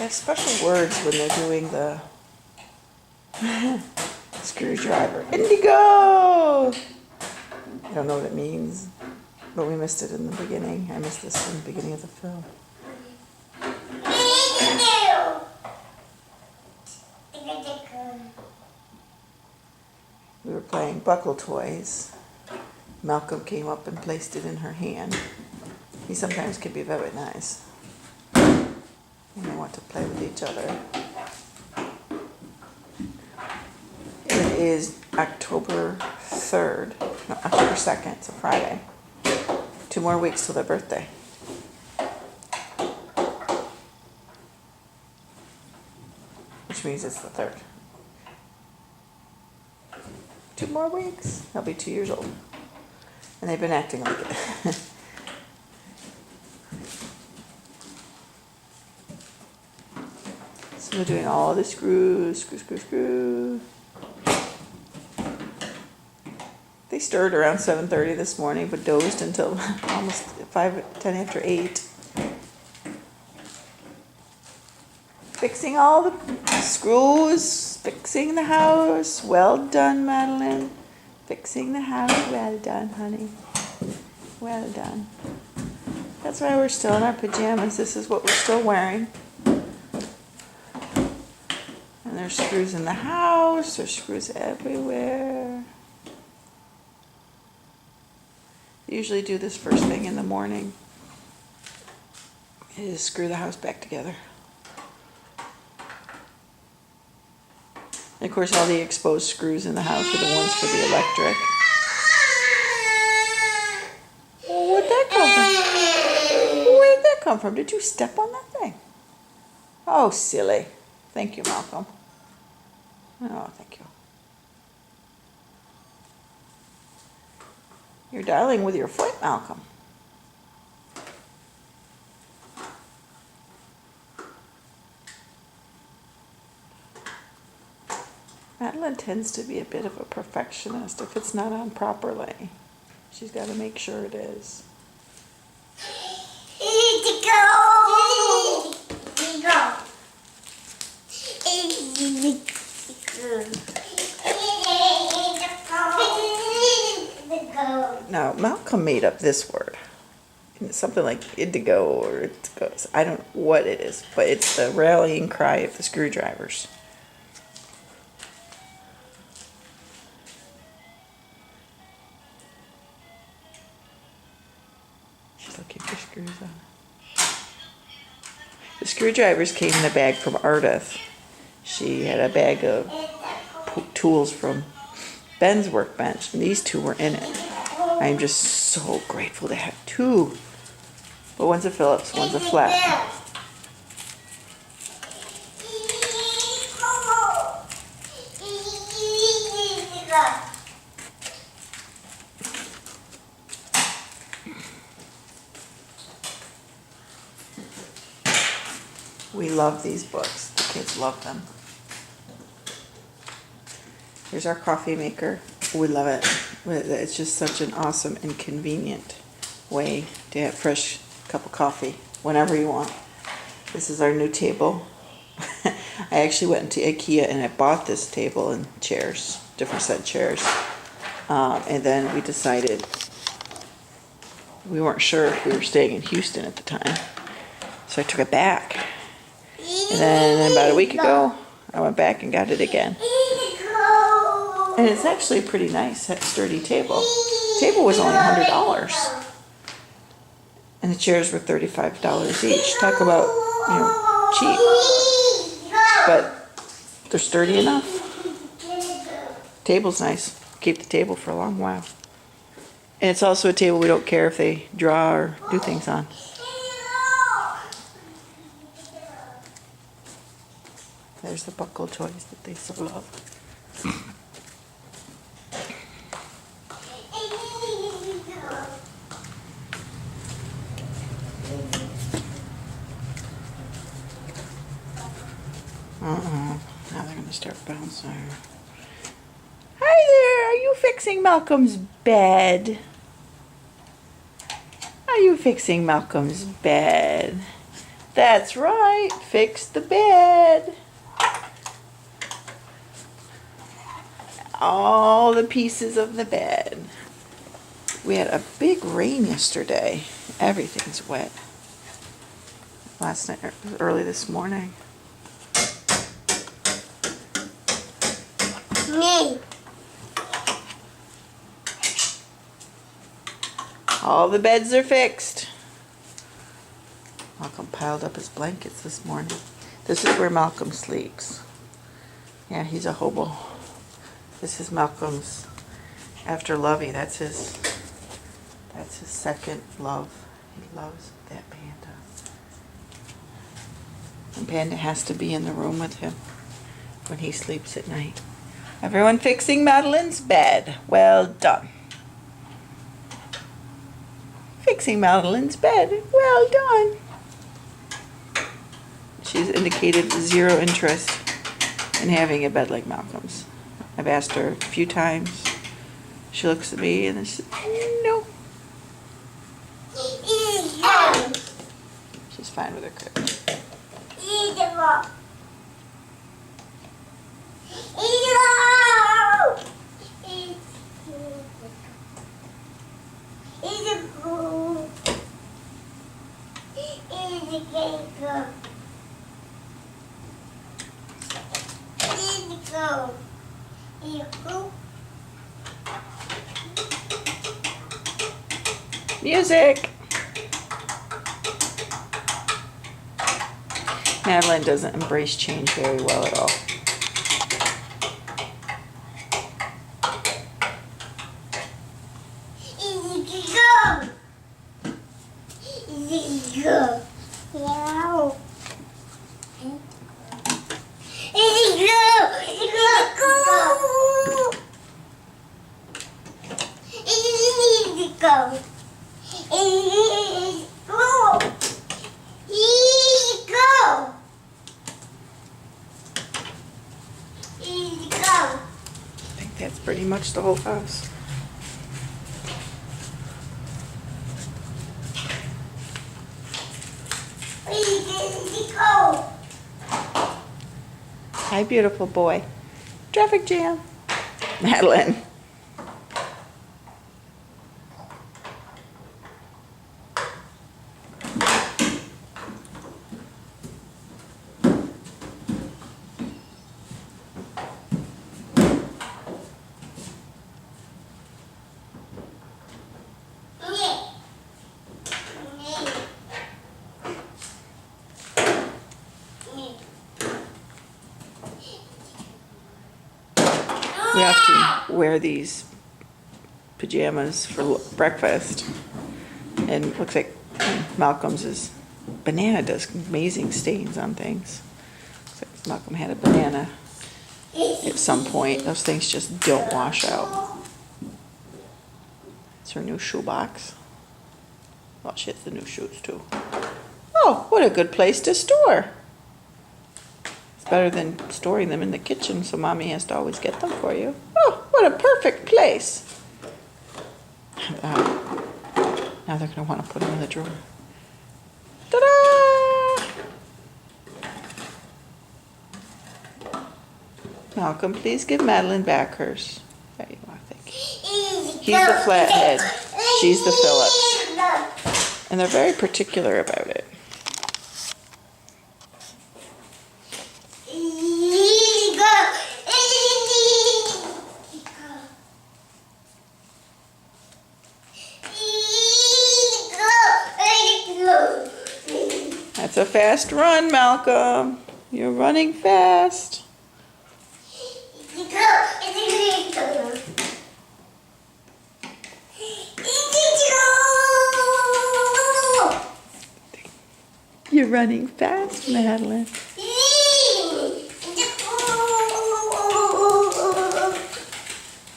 They have special words when they're doing the screwdriver. Indigo! I don't know what it means, but we missed it in the beginning. I missed this in the beginning of the film. We were playing buckle toys. Malcolm came up and placed it in her hand. He sometimes can be very nice. And they want to play with each other. It is October 3rd, no, October 2nd, it's a Friday. 2 more weeks till their birthday. Which means it's the 3rd. 2 more weeks, they'll be 2 years old. And they've been acting like it. So we're doing all the screws, screw. They stirred around 7:30 this morning, but dozed until almost 10 after 8. Fixing all the screws, fixing the house. Well done, Madeline. Fixing the house. Well done, honey. Well done. That's why we're still in our pajamas. This is what we're still wearing. And there's screws in the house. There's screws everywhere. I usually do this first thing in the morning. Is screw the house back together. And of course, all the exposed screws in the house are the ones for the electric. Well, where'd that come from? Where'd that come from? Did you step on that thing? Oh, silly. Thank you, Malcolm. Oh, thank you. You're dialing with your foot, Malcolm. Madeline tends to be a bit of a perfectionist. If it's not on properly, she's got to make sure it is. Now, Malcolm made up this word. It's something like indigo or it goes. I don't know what it is, but it's the rallying cry of the screwdrivers. She's looking for screws on. The screwdrivers came in a bag from Ardith. She had a bag of tools from Ben's workbench, and these 2 were in it. I'm just so grateful to have 2. But one's a Phillips, one's a flat. We love these books. The kids love them. Here's our coffee maker. We love it. It's just such an awesome and convenient way to have fresh cup of coffee whenever you want. This is our new table. I actually went into IKEA and I bought this table and chairs, different set of chairs. And then we decided we weren't sure if we were staying in Houston at the time. So I took it back. And then about a week ago, I went back and got it again. And it's actually a pretty nice, sturdy table. The table was only $100. And the chairs were $35 each. Talk about, cheap. But they're sturdy enough. Table's nice. Keep the table for a long while. And it's also a table we don't care if they draw or do things on. There's the buckle toys that they so love. Now they're going to start bouncing. Hi there! Are you fixing Malcolm's bed? Are you fixing Malcolm's bed? That's right. Fix the bed. All the pieces of the bed. We had a big rain yesterday. Everything's wet. Last night, early this morning. Me. All the beds are fixed. Malcolm piled up his blankets this morning. This is where Malcolm sleeps. Yeah, he's a hobo. This is Malcolm's after Lovey. That's his second love. He loves that panda. And Panda has to be in the room with him when he sleeps at night. Everyone fixing Madeline's bed. Well done. Fixing Madeline's bed. Well done. She's indicated zero interest in having a bed like Malcolm's. I've asked her a few times. She looks at me and then she says, no. She's fine with her crib. Music! Madeline doesn't embrace change very well at all. I think that's pretty much the whole house. Hi, beautiful boy. Traffic jam. Madeline. We often wear these pajamas for breakfast, and it looks like Malcolm's banana does amazing stains on things. Looks like Malcolm had a banana at some point. Those things just don't wash out. It's her new shoebox. Well, she has the new shoes too. Oh, what a good place to store. It's better than storing them in the kitchen, so Mommy has to always get them for you. Oh, what a perfect place. Now they're going to want to put them in the drawer. Ta-da! Malcolm, please give Madeline back hers. There you are, thank you. He's the flathead. She's the Phillips. And they're very particular about it. That's a fast run, Malcolm. You're running fast. You're running fast, Madeline.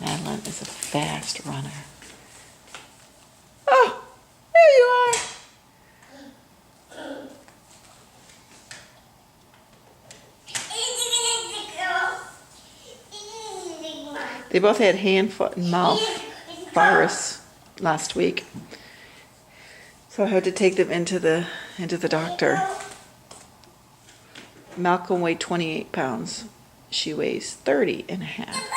Madeline is a fast runner. Oh, there you are. They both had hand, foot, and mouth virus last week, so I had to take them into the doctor. Malcolm weighed 28 pounds. She weighs 30 and a half.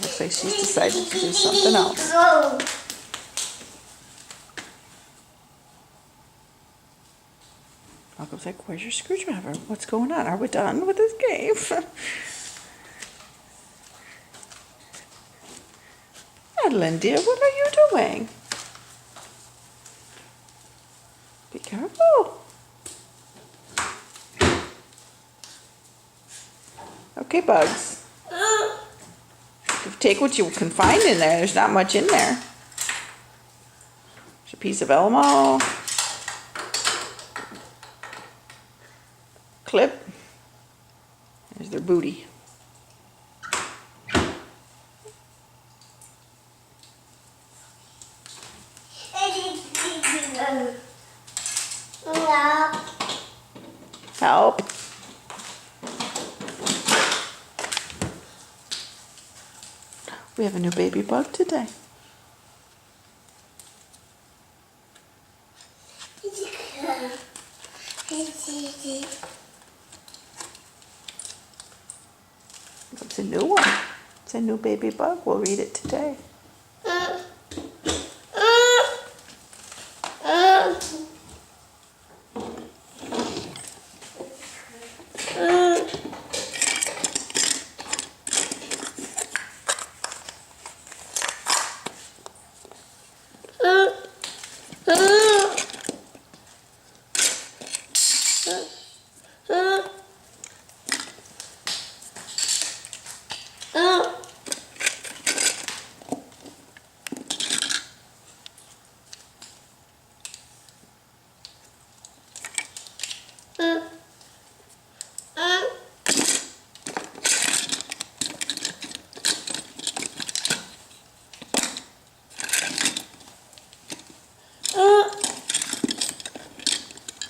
Looks like she's decided to do something else. Malcolm's like, where's your screwdriver? What's going on? Are we done with this game? Madeline, dear, what are you doing? Be careful. Okay, Bugs. Take what you can find in there. There's not much in there. There's a piece of Elmo. Clip. There's their booty. Help. We have a new baby bug today. It's a new one. It's a new baby bug. We'll read it today.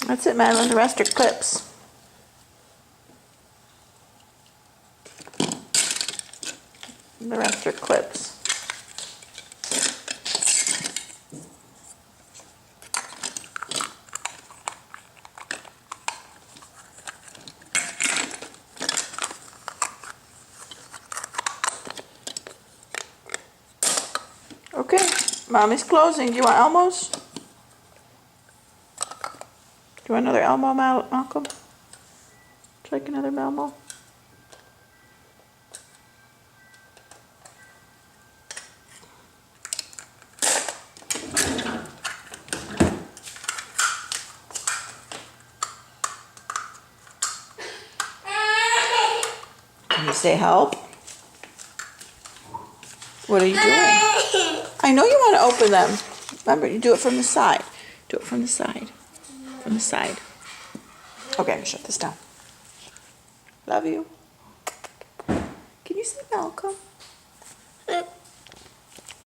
That's it, Madeline. The rest are clips. The rest are clips. Okay, Mommy's closing. Do you want Elmo's? Do you want another Elmo, Malcolm? Would you like another Elmo? Can you say help? What are you doing? I know you want to open them. Remember, you do it from the side. Do it from the side. From the side. Okay, I'm gonna shut this down. Love you. Can you say Malcolm?